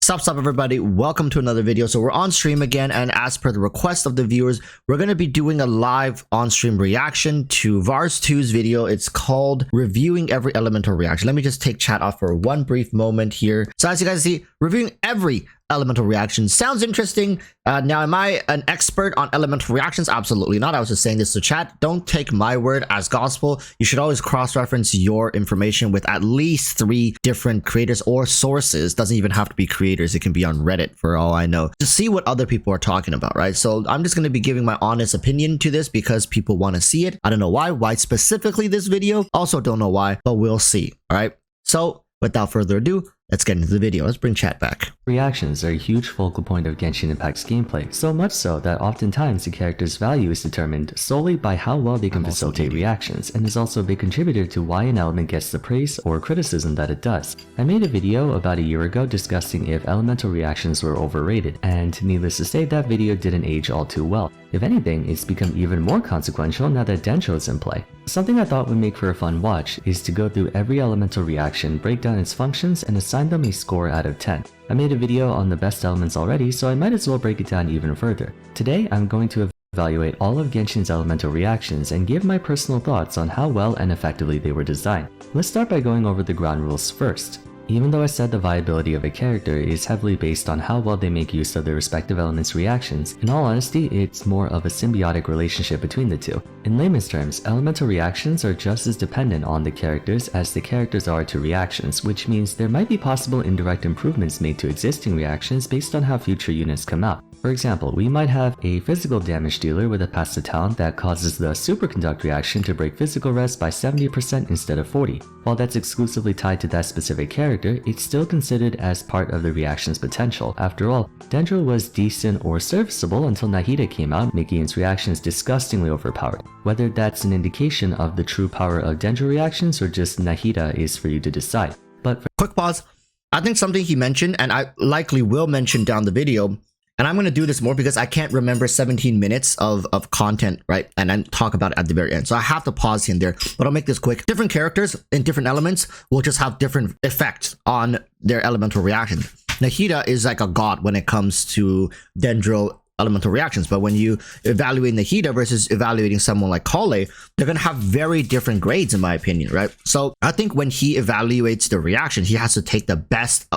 Sup everybody, welcome to another video. So we're on stream again, and as per the request of the viewers, we're going to be doing a live on-stream reaction to Vars 2's video. It's called Reviewing Every Elemental Reaction. Let me just take chat off for one brief moment here. So as you guys see, reviewing every elemental reaction sounds interesting. Now, am I an expert on elemental reactions? Absolutely not. I was just saying this to chat. Don't take my word as gospel. You should always cross-reference your information with at least 3 different creators or sources. Doesn't even have to be creators. It can be on Reddit for all I know, to see what other people are talking about, right? So I'm just going to be giving my honest opinion to this because people want to see it. I don't know why specifically this video. Also don't know why, but we'll see. All right. So without further ado, let's get into the video. Let's bring chat back. Reactions are a huge focal point of Genshin Impact's gameplay, so much so that oftentimes the character's value is determined solely by how well they can facilitate reactions, and is also a big contributor to why an element gets the praise or criticism that it does. I made a video about a year ago discussing if elemental reactions were overrated, and needless to say, that video didn't age all too well. If anything, it's become even more consequential now that Dendro is in play. Something I thought would make for a fun watch is to go through every elemental reaction, break down its functions, and assign them a score out of 10. I made a video on the best elements already, so I might as well break it down even further. Today, I'm going to evaluate all of Genshin's elemental reactions and give my personal thoughts on how well and effectively they were designed. Let's start by going over the ground rules first. Even though I said the viability of a character is heavily based on how well they make use of their respective elements' reactions, in all honesty, it's more of a symbiotic relationship between the two. In layman's terms, elemental reactions are just as dependent on the characters as the characters are to reactions, which means there might be possible indirect improvements made to existing reactions based on how future units come out. For example, we might have a physical damage dealer with a passive talent that causes the Superconduct reaction to break physical res by 70% instead of 40. While that's exclusively tied to that specific character, it's still considered as part of the reaction's potential. After all, Dendro was decent or serviceable until Nahida came out, making its reactions disgustingly overpowered. Whether that's an indication of the true power of Dendro reactions or just Nahida is for you to decide. But Quick pause. I think something he mentioned, and I likely will mention down the video, and I'm going to do this more because I can't remember 17 minutes of content, right? And then talk about it at the very end. So I have to pause here and there, but I'll make this quick. Different characters in different elements will just have different effects on their elemental reactions. Nahida is like a god when it comes to Dendro elemental reactions, but when you evaluate Nahida versus evaluating someone like Kale, they're going to have very different grades in my opinion, right? So I think when he evaluates the reaction, he has to take the best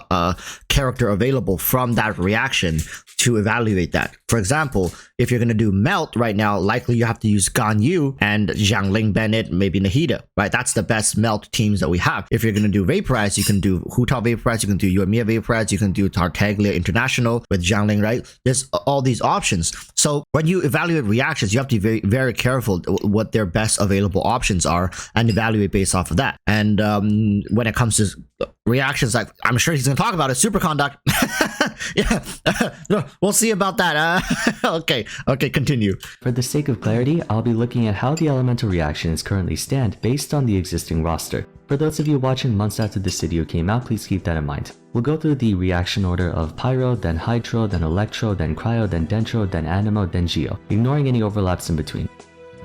character available from that reaction to evaluate that. For example, if you're going to do Melt right now, likely you have to use Ganyu and Xiangling Bennett, maybe Nahida, right? That's the best Melt teams that we have. If you're going to do Vaporize, you can do Hu Tao Vaporize, you can do Yoimiya Vaporize, you can do Tartaglia International with Xiangling, right? There's all these options. So when you evaluate reactions, you have to be very, very careful what their best available options are and evaluate based off of that. And when it comes to reactions, like I'm sure he's going to talk about it, Superconduct. Yeah, we'll see about that. Okay, continue. For the sake of clarity, I'll be looking at how the elemental reactions currently stand based on the existing roster. For those of you watching months after this video came out, please keep that in mind. We'll go through the reaction order of Pyro, then Hydro, then Electro, then Cryo, then Dendro, then Animo, then Geo, ignoring any overlaps in between.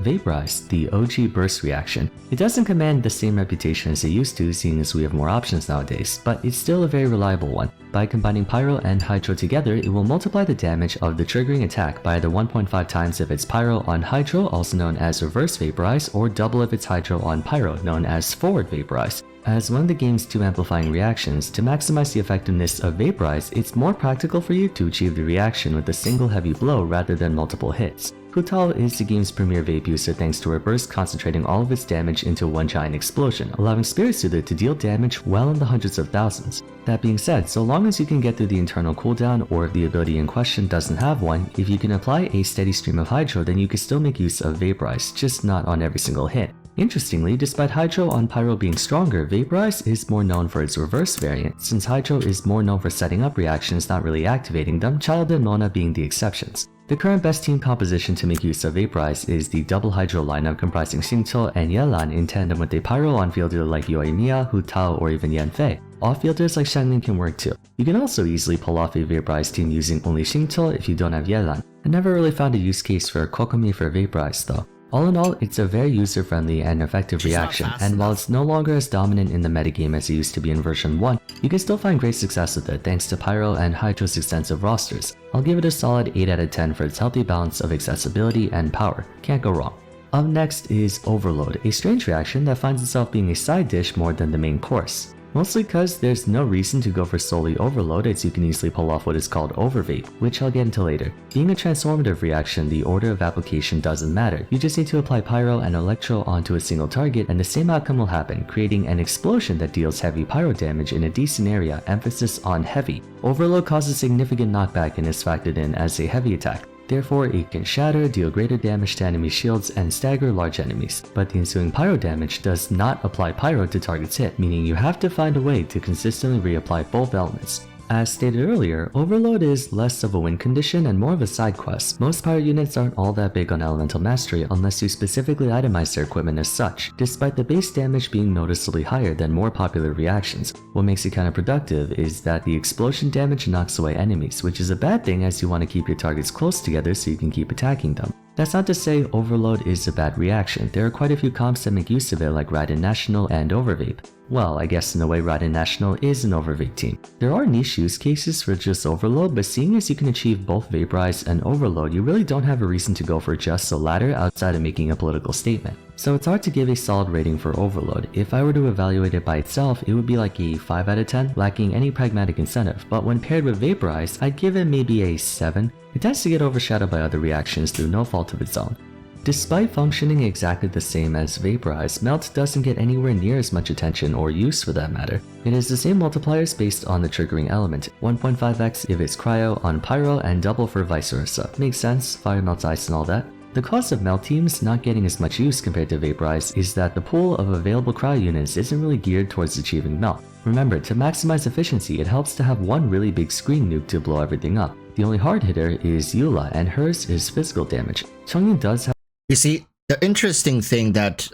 Vaporize, the OG burst reaction. It doesn't command the same reputation as it used to, seeing as we have more options nowadays, but it's still a very reliable one. By combining Pyro and Hydro together, it will multiply the damage of the triggering attack by either 1.5 times if it's Pyro on Hydro, also known as Reverse Vaporize, or double if it's Hydro on Pyro, known as Forward Vaporize. As one of the game's 2 amplifying reactions, to maximize the effectiveness of Vaporize, it's more practical for you to achieve the reaction with a single heavy blow rather than multiple hits. Hu Tao is the game's premier vape user thanks to her burst concentrating all of its damage into one giant explosion, allowing Spirit Soother to deal damage well in the hundreds of thousands. That being said, so long as you can get through the internal cooldown, or if the ability in question doesn't have one, if you can apply a steady stream of Hydro, then you can still make use of Vaporize, just not on every single hit. Interestingly, despite Hydro on Pyro being stronger, Vaporize is more known for its reverse variant, since Hydro is more known for setting up reactions, not really activating them, Child and Mona being the exceptions. The current best team composition to make use of Vaporize is the double Hydro lineup comprising Xingqiu and Yelan in tandem with a Pyro on-fielder like Yoimiya, Hu Tao, or even Yanfei. Off-fielders like Xiangling can work too. You can also easily pull off a Vaporize team using only Xingqiu if you don't have Yelan. I never really found a use case for Kokomi for Vaporize though. All in all, it's a very user-friendly and effective reaction, and while it's no longer as dominant in the metagame as it used to be in version 1, you can still find great success with it thanks to Pyro and Hydra's extensive rosters. I'll give it a solid 8 out of 10 for its healthy balance of accessibility and power. Can't go wrong. Up next is Overload, a strange reaction that finds itself being a side dish more than the main course. Mostly because there's no reason to go for solely Overload, as you can easily pull off what is called Overvape, which I'll get into later. Being a transformative reaction, the order of application doesn't matter. You just need to apply Pyro and Electro onto a single target and the same outcome will happen, creating an explosion that deals heavy Pyro damage in a decent area, emphasis on heavy. Overload causes significant knockback and is factored in as a heavy attack. Therefore, it can shatter, deal greater damage to enemy shields, and stagger large enemies. But the ensuing Pyro damage does not apply Pyro to targets hit, meaning you have to find a way to consistently reapply both elements. As stated earlier, Overload is less of a win condition and more of a side quest. Most Pyro units aren't all that big on elemental mastery unless you specifically itemize their equipment as such, despite the base damage being noticeably higher than more popular reactions. What makes it counterproductive is that the explosion damage knocks away enemies, which is a bad thing as you want to keep your targets close together so you can keep attacking them. That's not to say Overload is a bad reaction. There are quite a few comps that make use of it like Raiden National and Overvape. Well, I guess in a way Raiden National is an Overvape team. There are niche use cases for just Overload, but seeing as you can achieve both Vaporize and Overload, you really don't have a reason to go for just the latter outside of making a political statement. So it's hard to give a solid rating for Overload. If I were to evaluate it by itself, it would be like a 5 out of 10, lacking any pragmatic incentive, but when paired with Vaporize, I'd give it maybe a 7. It tends to get overshadowed by other reactions through no fault of its own. Despite functioning exactly the same as Vaporize, Melt doesn't get anywhere near as much attention or use for that matter. It has the same multipliers based on the triggering element, 1.5x if it's Cryo on Pyro and double for vice versa. Makes sense, fire melts ice and all that. The cause of Melt teams not getting as much use compared to Vaporize is that the pool of available Cryo units isn't really geared towards achieving Melt. Remember, to maximize efficiency, it helps to have one really big screen nuke to blow everything up. The only hard hitter is Eula, and hers is physical damage. Chongyun does have. You see, the interesting thing that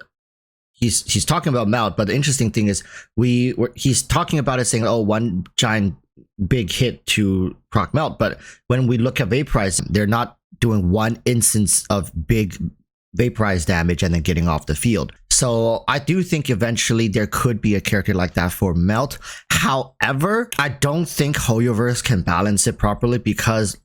he's talking about Melt, but the interesting thing is he's talking about it saying, oh, one giant big hit to proc Melt, but when we look at Vaporize, they're not doing one instance of big Vaporize damage and then getting off the field. So I do think eventually there could be a character like that for Melt. However, I don't think HoYoverse can balance it properly because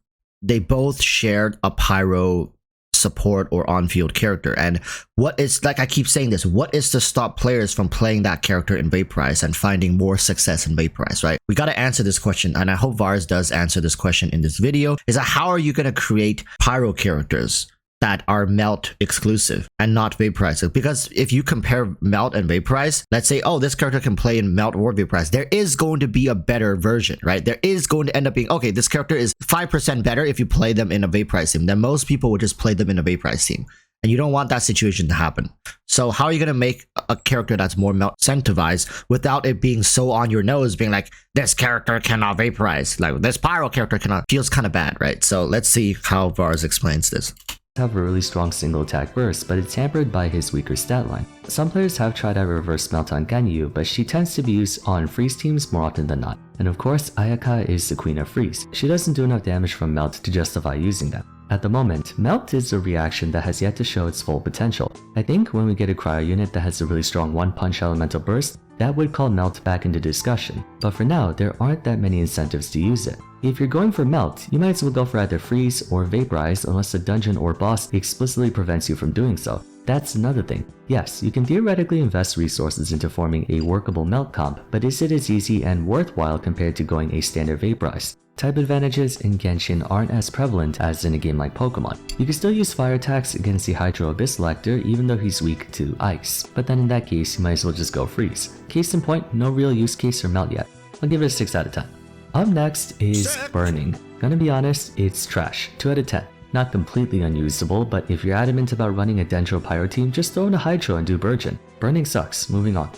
they both shared a Pyro support or on-field character. And what is, like I keep saying this, what is to stop players from playing that character in Vaporize and finding more success in Vaporize, right? We got to answer this question, and I hope Vars does answer this question in this video, is that how are you going to create Pyro characters that are Melt exclusive and not Vaporize? Because if you compare Melt and Vaporize, let's say, oh, this character can play in Melt or Vaporize, there is going to be a better version, right? There is going to end up being, okay, this character is 5% better if you play them in a Vaporize team. Then most people would just play them in a Vaporize team. And you don't want that situation to happen. So how are you going to make a character that's more Melt incentivized without it being so on your nose, being like, this character cannot Vaporize, like this Pyro character cannot? Feels kind of bad, right? So let's see how Vars explains this. Have a really strong single attack burst, but it's hampered by his weaker stat line. Some players have tried out reverse Melt on Ganyu, but she tends to be used on freeze teams more often than not. And of course, Ayaka is the queen of freeze. She doesn't do enough damage from Melt to justify using them. At the moment, Melt is a reaction that has yet to show its full potential. I think when we get a Cryo unit that has a really strong one-punch elemental burst, that would call Melt back into discussion. But for now, there aren't that many incentives to use it. If you're going for Melt, you might as well go for either Freeze or Vaporize unless a dungeon or boss explicitly prevents you from doing so. That's another thing. Yes, you can theoretically invest resources into forming a workable Melt comp, but is it as easy and worthwhile compared to going a standard Vaporize? Type advantages in Genshin aren't as prevalent as in a game like Pokemon. You can still use fire attacks against the Hydro Abyss Lector even though he's weak to ice, but then in that case you might as well just go freeze. Case in point, no real use case for Melt yet. I'll give it a 6 out of 10. Up next is Burning. Gonna be honest, it's trash. 2 out of 10. Not completely unusable, but if you're adamant about running a Dendro Pyro team, just throw in a Hydro and do Burgeon. Burning sucks, moving on.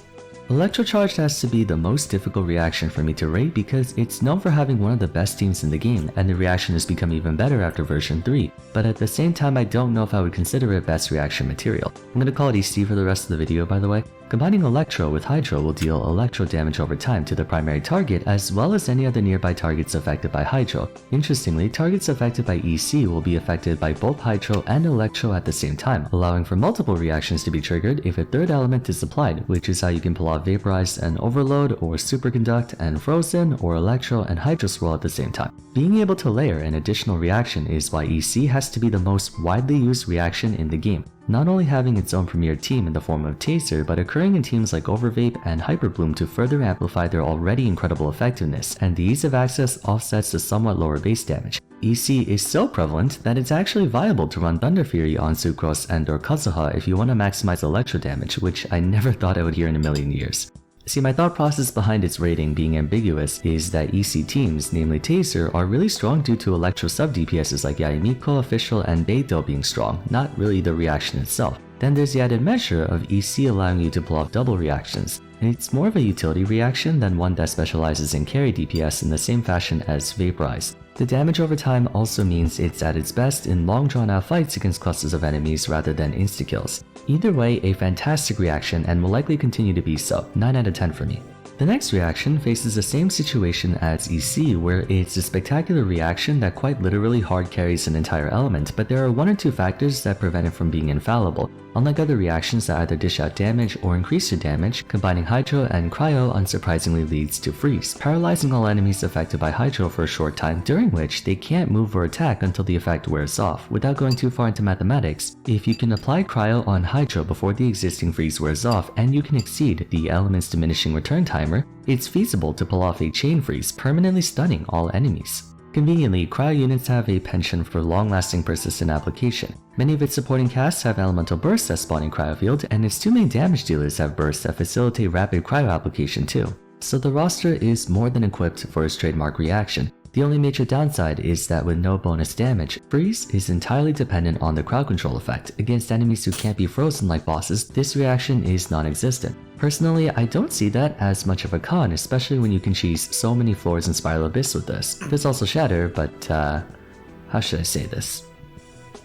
Electro-charged has to be the most difficult reaction for me to rate because it's known for having one of the best teams in the game, and the reaction has become even better after version 3. But at the same time, I don't know if I would consider it best reaction material. I'm gonna call it a C for the rest of the video, by the way. Combining Electro with Hydro will deal Electro damage over time to the primary target as well as any other nearby targets affected by Hydro. Interestingly, targets affected by EC will be affected by both Hydro and Electro at the same time, allowing for multiple reactions to be triggered if a third element is applied, which is how you can pull off Vaporize and Overload, or Superconduct and Frozen, or Electro and Hydro Swirl at the same time. Being able to layer an additional reaction is why EC has to be the most widely used reaction in the game, not only having its own premier team in the form of Taser, but occurring in teams like Overvape and Hyperbloom to further amplify their already incredible effectiveness, and the ease of access offsets the somewhat lower base damage. EC is so prevalent that it's actually viable to run Thunder Fury on Sucrose and or Kazuha if you want to maximize Electro damage, which I never thought I would hear in a million years. See, my thought process behind its rating being ambiguous is that EC teams, namely Taser, are really strong due to Electro sub-DPSs like Yayimiko, Official, and Beidou being strong, not really the reaction itself. Then there's the added measure of EC allowing you to pull off double reactions, and it's more of a utility reaction than one that specializes in carry DPS in the same fashion as Vaporize. The damage over time also means it's at its best in long drawn out fights against clusters of enemies rather than insta-kills. Either way, a fantastic reaction and will likely continue to be so, 9 out of 10 for me. The next reaction faces the same situation as EC, where it's a spectacular reaction that quite literally hard carries an entire element, but there are one or two factors that prevent it from being infallible. Unlike other reactions that either dish out damage or increase your damage, combining Hydro and Cryo unsurprisingly leads to freeze, paralyzing all enemies affected by Hydro for a short time, during which they can't move or attack until the effect wears off. Without going too far into mathematics, if you can apply Cryo on Hydro before the existing freeze wears off and you can exceed the element's diminishing return timer, it's feasible to pull off a chain freeze, permanently stunning all enemies. Conveniently, Cryo units have a penchant for long-lasting persistent application. Many of its supporting casts have elemental bursts that spawn in Cryo field, and its two main damage dealers have bursts that facilitate rapid Cryo application too. So the roster is more than equipped for its trademark reaction. The only major downside is that with no bonus damage, freeze is entirely dependent on the crowd control effect. Against enemies who can't be frozen like bosses, this reaction is non-existent. Personally, I don't see that as much of a con, especially when you can cheese so many floors in Spiral Abyss with this. There's also Shatter, but how should I say this?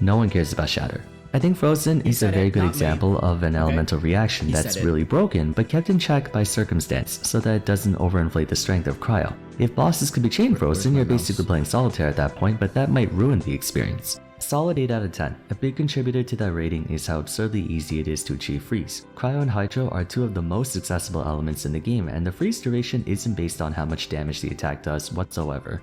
No one cares about Shatter. I think Frozen is a very good example of an elemental reaction that's really broken but kept in check by circumstance so that it doesn't overinflate the strength of Cryo. If bosses could be chain frozen, you're basically playing solitaire at that point, but that might ruin the experience. Solid 8 out of 10. A big contributor to that rating is how absurdly easy it is to achieve freeze. Cryo and Hydro are two of the most accessible elements in the game, and the freeze duration isn't based on how much damage the attack does whatsoever.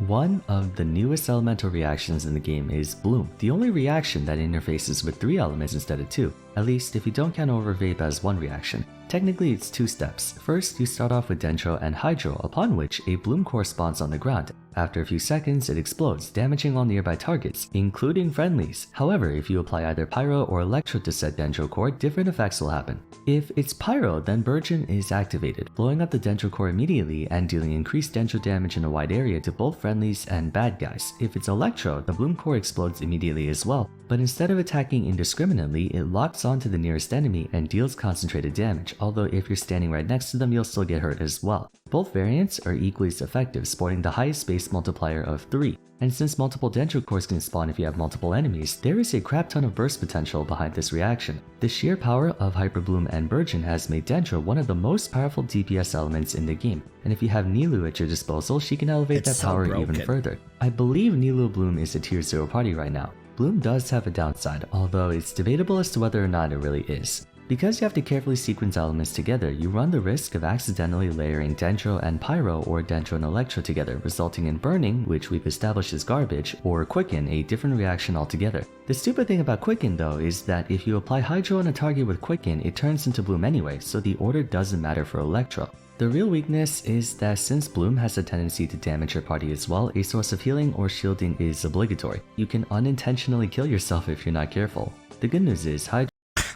One of the newest elemental reactions in the game is Bloom, the only reaction that interfaces with 3 elements instead of 2, at least if you don't count Overvape as one reaction. Technically it's 2 steps. First, you start off with Dendro and Hydro, upon which a Bloom core spawns on the ground. After a few seconds, it explodes, damaging all nearby targets, including friendlies. However, if you apply either Pyro or Electro to set Dendro core, different effects will happen. If it's Pyro, then Burgeon is activated, blowing up the Dendro core immediately and dealing increased Dendro damage in a wide area to both friendlies and bad guys. If it's Electro, the Bloom core explodes immediately as well, but instead of attacking indiscriminately, it locks onto the nearest enemy and deals concentrated damage, although if you're standing right next to them, you'll still get hurt as well. Both variants are equally as effective, sporting the highest base multiplier of 3. And since multiple Dendro cores can spawn if you have multiple enemies, there is a crap ton of burst potential behind this reaction. The sheer power of Hyperbloom and Burgeon has made Dendro one of the most powerful DPS elements in the game, and if you have Nilou at your disposal, she can elevate that power even further. I believe Nilou Bloom is a tier 0 party right now. Bloom does have a downside, although it's debatable as to whether or not it really is. Because you have to carefully sequence elements together, you run the risk of accidentally layering Dendro and Pyro or Dendro and Electro together, resulting in burning, which we've established is garbage, or Quicken, a different reaction altogether. The stupid thing about Quicken though is that if you apply Hydro on a target with Quicken, it turns into Bloom anyway, so the order doesn't matter for Electro. The real weakness is that since Bloom has a tendency to damage your party as well, a source of healing or shielding is obligatory. You can unintentionally kill yourself if you're not careful. The good news is Hydro...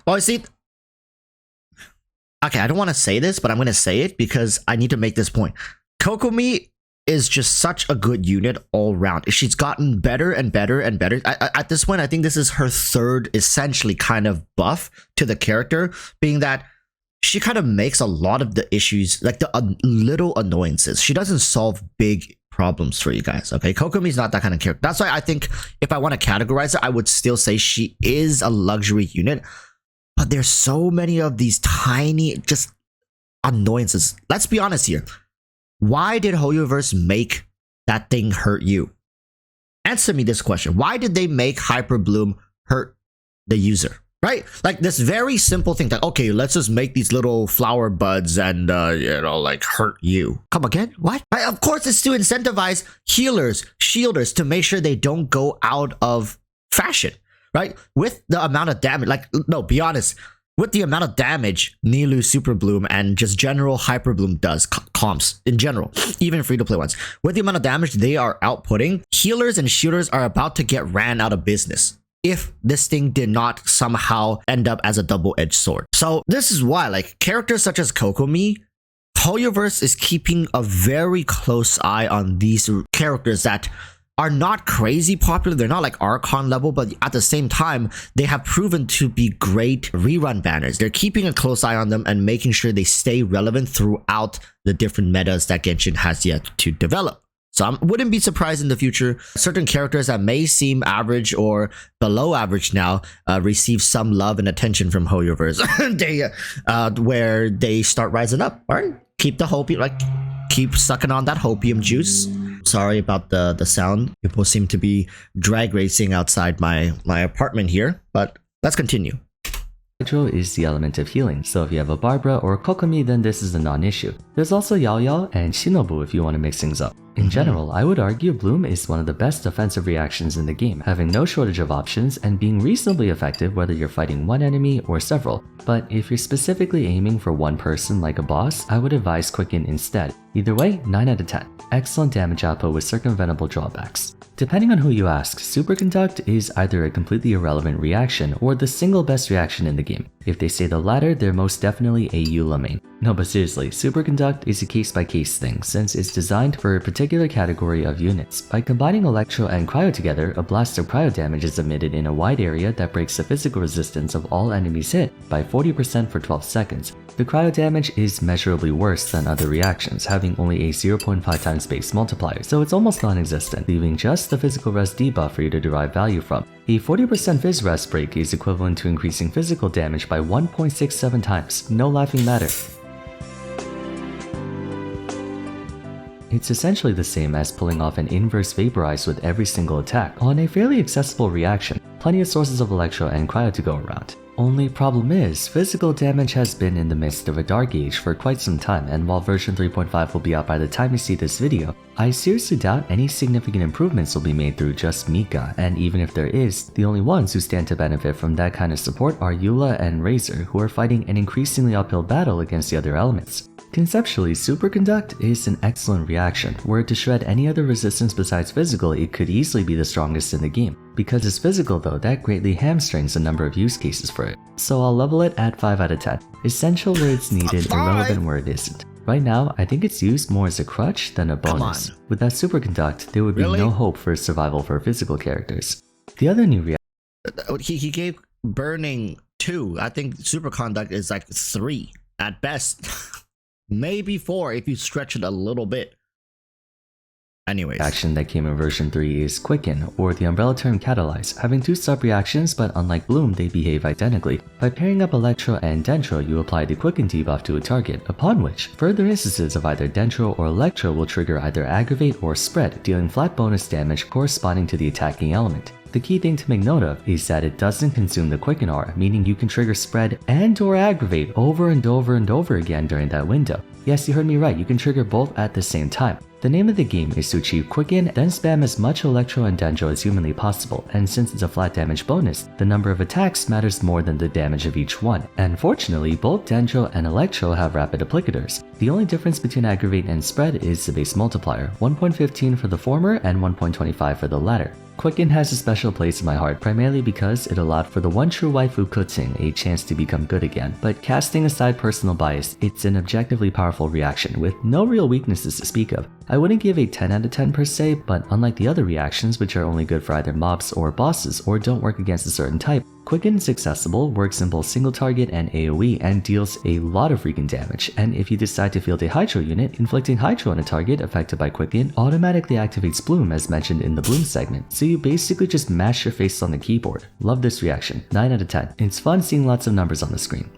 Well, I see... Okay, I don't want to say this, but I'm going to say it because I need to make this point. Kokomi is just such a good unit all around. She's gotten better and better and better. At this point, I think this is her third essentially kind of buff to the character, being that she kind of makes a lot of the issues, like the little annoyances. She doesn't solve big problems for you guys, okay? Kokomi's not that kind of character. That's why I think if I want to categorize her, I would still say she is a luxury unit. But there's so many of these tiny just annoyances. Let's be honest here. Why did HoYoverse make that thing hurt you? Answer me this question. Why did they make Hyper Bloom hurt the user? Right? Like this very simple thing that, okay, let's just make these little flower buds and, like hurt you. Come again? What? Right? Of course, it's to incentivize healers, shielders to make sure they don't go out of fashion, right? With the amount of damage, like, no, be honest. With the amount of damage Nilou Super Bloom and just general Hyper Bloom does, comps in general, even free-to-play ones, with the amount of damage they are outputting, healers and shooters are about to get ran out of business if this thing did not somehow end up as a double-edged sword. So this is why, like, characters such as Kokomi, HoYoverse is keeping a very close eye on these characters that are not crazy popular. They're not like Archon level, but at the same time, they have proven to be great rerun banners. They're keeping a close eye on them and making sure they stay relevant throughout the different metas that Genshin has yet to develop. So I wouldn't be surprised in the future, certain characters that may seem average or below average now receive some love and attention from HoYoverse, where they start rising up. All right, keep the hopium, like keep sucking on that hopium juice. Sorry about the sound. People seem to be drag racing outside my apartment here, but let's continue. Electro is the element of healing, so if you have a Barbara or Kokomi, then this is a non-issue. There's also Yao Yao and Shinobu if you want to mix things up. In general, I would argue Bloom is one of the best offensive reactions in the game, having no shortage of options and being reasonably effective whether you're fighting one enemy or several. But if you're specifically aiming for one person like a boss, I would advise Quicken instead. Either way, 9 out of 10. Excellent damage output with circumventable drawbacks. Depending on who you ask, Superconduct is either a completely irrelevant reaction or the single best reaction in the game. If they say the latter, they're most definitely a Eula main. No, but seriously, Superconduct is a case-by-case thing since it's designed for a particular category of units. By combining Electro and Cryo together, a blast of cryo damage is emitted in a wide area that breaks the physical resistance of all enemies hit by 40% for 12 seconds. The cryo damage is measurably worse than other reactions, having only a 0.5 times base multiplier, so it's almost non-existent, leaving just the physical rest debuff for you to derive value from. A 40% Phys Rest break is equivalent to increasing physical damage by 1.67 times, no laughing matter. It's essentially the same as pulling off an inverse Vaporize with every single attack on a fairly accessible reaction, plenty of sources of Electro and Cryo to go around. Only problem is, physical damage has been in the midst of a dark age for quite some time, and while version 3.5 will be out by the time you see this video, I seriously doubt any significant improvements will be made through just Mika, and even if there is, the only ones who stand to benefit from that kind of support are Eula and Razor, who are fighting an increasingly uphill battle against the other elements. Conceptually, Superconduct is an excellent reaction. Were it to shred any other resistance besides physical, it could easily be the strongest in the game. Because it's physical though, that greatly hamstrings a number of use cases for it. So I'll level it at 5 out of 10. Essential where it's needed, irrelevant where it isn't. Right now, I think it's used more as a crutch than a bonus. Without Superconduct, there would be no hope for survival for physical characters. The other new reaction... He gave Burning 2. I think Superconduct is like 3 at best. Maybe 4 if you stretch it a little bit. Anyways. Action that came in version 3 is Quicken, or the umbrella term Catalyze, having 2 sub-reactions, but unlike Bloom, they behave identically. By pairing up Electro and Dendro, you apply the Quicken debuff to a target, upon which further instances of either Dendro or Electro will trigger either Aggravate or Spread, dealing flat bonus damage corresponding to the attacking element. The key thing to make note of is that it doesn't consume the Quicken aura, meaning you can trigger Spread and or Aggravate over and over and over again during that window. Yes, you heard me right, you can trigger both at the same time. The name of the game is to achieve Quicken, then spam as much Electro and Dendro as humanly possible, and since it's a flat damage bonus, the number of attacks matters more than the damage of each one. And fortunately, both Dendro and Electro have rapid applicators. The only difference between Aggravate and Spread is the base multiplier, 1.15 for the former and 1.25 for the latter. Quicken has a special place in my heart primarily because it allowed for the one true waifu Kutsing a chance to become good again, but casting aside personal bias, it's an objectively powerful reaction with no real weaknesses to speak of. I wouldn't give a 10 out of 10 per se, but unlike the other reactions which are only good for either mobs or bosses or don't work against a certain type, Quicken is accessible, works in both single target and AoE, and deals a lot of freaking damage. And if you decide to field a Hydro unit, inflicting Hydro on a target affected by Quicken automatically activates Bloom as mentioned in the Bloom segment, so you basically just mash your face on the keyboard. Love this reaction, 9 out of 10. It's fun seeing lots of numbers on the screen.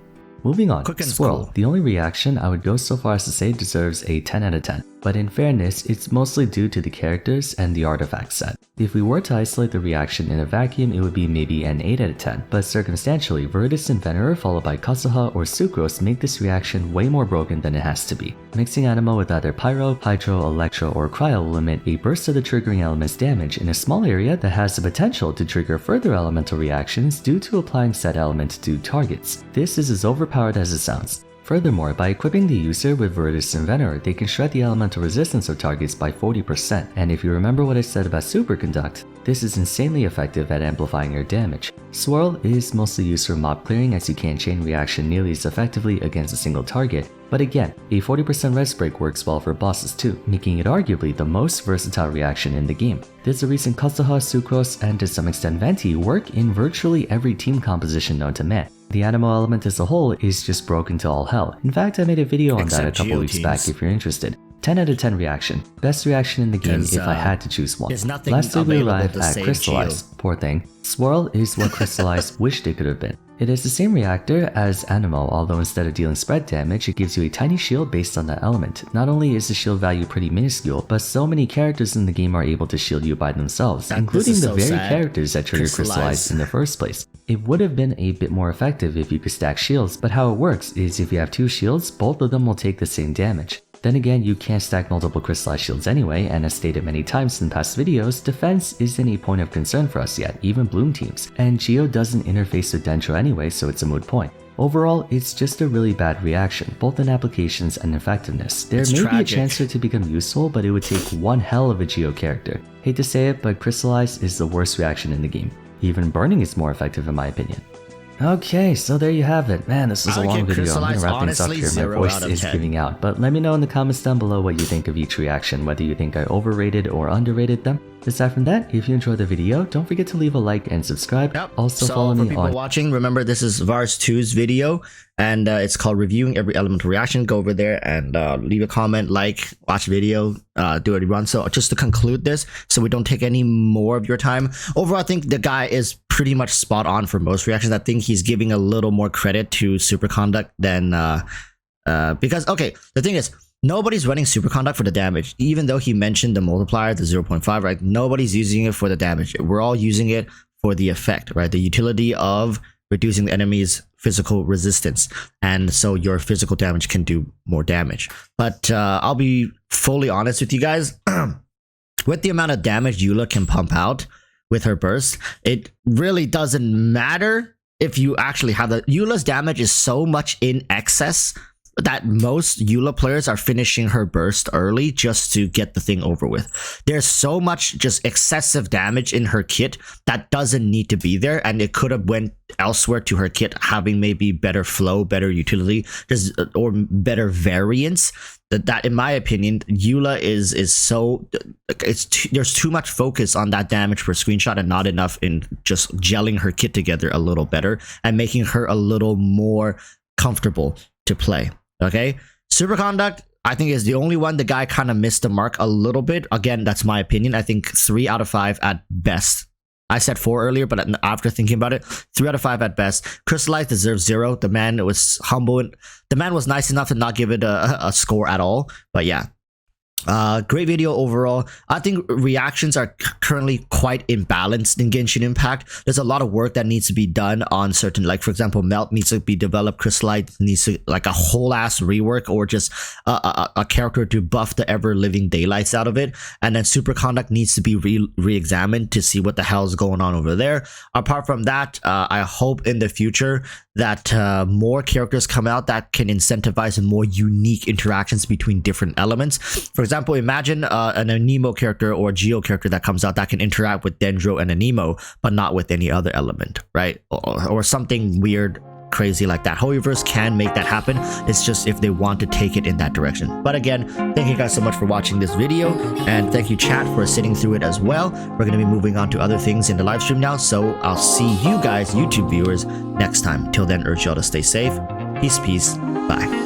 Moving on, Quicken's Swirl, cool. the only reaction I would go so far as to say deserves a 10 out of 10, but in fairness, it's mostly due to the characters and the artifact set. If we were to isolate the reaction in a vacuum, it would be maybe an 8 out of 10, but circumstantially, Virtus and Venerer followed by Kazuha or Sucrose make this reaction way more broken than it has to be. Mixing Anemo with either Pyro, Hydro, Electro, or Cryo will limit a burst of the triggering element's damage in a small area that has the potential to trigger further elemental reactions due to applying said element to targets. This is as overpowered as it sounds. Furthermore, by equipping the user with Virtus and Venerer, they can shred the elemental resistance of targets by 40%, and if you remember what I said about Superconduct, this is insanely effective at amplifying your damage. Swirl is mostly used for mob clearing as you can't chain reaction nearly as effectively against a single target, but again, a 40% res break works well for bosses too, making it arguably the most versatile reaction in the game. There's a reason Kazuha, Sucrose, and to some extent Venti work in virtually every team composition known to man. The Anemo element as a whole is just broken to all hell. In fact, I made a video on that a couple weeks back if you're interested. 10 out of 10 reaction. Best reaction in the game if I had to choose one. Lastly, we arrive at Crystallize. Poor thing. Swirl is what Crystallize wished it could have been. It is the same reactor as Anemo, although instead of dealing spread damage, it gives you a tiny shield based on that element. Not only is the shield value pretty minuscule, but so many characters in the game are able to shield you by themselves, including the very characters that trigger Crystallize in the first place. It would have been a bit more effective if you could stack shields, but how it works is if you have two shields, both of them will take the same damage. Then again, you can't stack multiple Crystallized shields anyway, and as stated many times in past videos, defense isn't a point of concern for us yet, even Bloom teams, and Geo doesn't interface with Dendro anyway, so it's a moot point. Overall, it's just a really bad reaction, both in applications and effectiveness. There may be a chance for it to become useful, but it would take one hell of a Geo character. Hate to say it, but Crystallize is the worst reaction in the game. Even burning is more effective in my opinion. Okay, so there you have it. Man, this was a long video. I'm gonna wrap things up here. My voice is giving out. But let me know in the comments down below what you think of each reaction, whether you think I overrated or underrated them. Aside from that, if you enjoyed the video, don't forget to leave a like and subscribe. Also follow me on... So for people watching, remember this is Vars 2's video, and it's called Reviewing Every Elemental Reaction. Go over there and leave a comment, like, watch video, do a run. So just to conclude this, so we don't take any more of your time. Overall, I think the guy is pretty much spot on for most reactions. I think he's giving a little more credit to Superconduct than... because, okay, the thing is, nobody's running Superconduct for the damage. Even though he mentioned the multiplier, the 0.5, right? Nobody's using it for the damage. We're all using it for the effect, right? The utility of reducing the enemy's physical resistance. And so your physical damage can do more damage. But I'll be fully honest with you guys. With the amount of damage Eula can pump out with her burst, it really doesn't matter if you actually have the... Eula's damage is so much in excess that most Eula players are finishing her burst early just to get the thing over with. There's so much just excessive damage in her kit that doesn't need to be there, and it could have went elsewhere to her kit, having maybe better flow, better utility, just or better variance. That in my opinion, Eula is so... there's too much focus on that damage per screenshot and not enough in just gelling her kit together a little better and making her a little more comfortable to play. Okay, Superconduct, I think, is the only one the guy kind of missed the mark a little bit. Again, that's my opinion. I think 3 out of 5 at best. I said 4 earlier, but after thinking about it, 3 out of 5 at best. Crystallize deserves 0. The man was humble. The man was nice enough to not give it a score at all. But yeah. Great video overall. I think reactions are currently quite imbalanced in Genshin Impact. There's a lot of work that needs to be done on certain, like for example, Melt needs to be developed, Crystallize needs to like a whole ass rework, or just a character to buff the ever living daylights out of it, and then Superconduct needs to be re-examined to see what the hell is going on over there. Apart from that, I hope in the future that more characters come out that can incentivize more unique interactions between different elements. For example, imagine an Anemo character or a Geo character that comes out that can interact with Dendro and Anemo, but not with any other element, right? Or something weird crazy like that. Hoyoverse can make that happen. It's just if they want to take it in that direction. But again, thank you guys so much for watching this video, and thank you chat for sitting through it as well. We're going to be moving on to other things in the live stream now, so I'll see you guys, YouTube viewers, next time. Till then, urge y'all to stay safe. Peace, bye.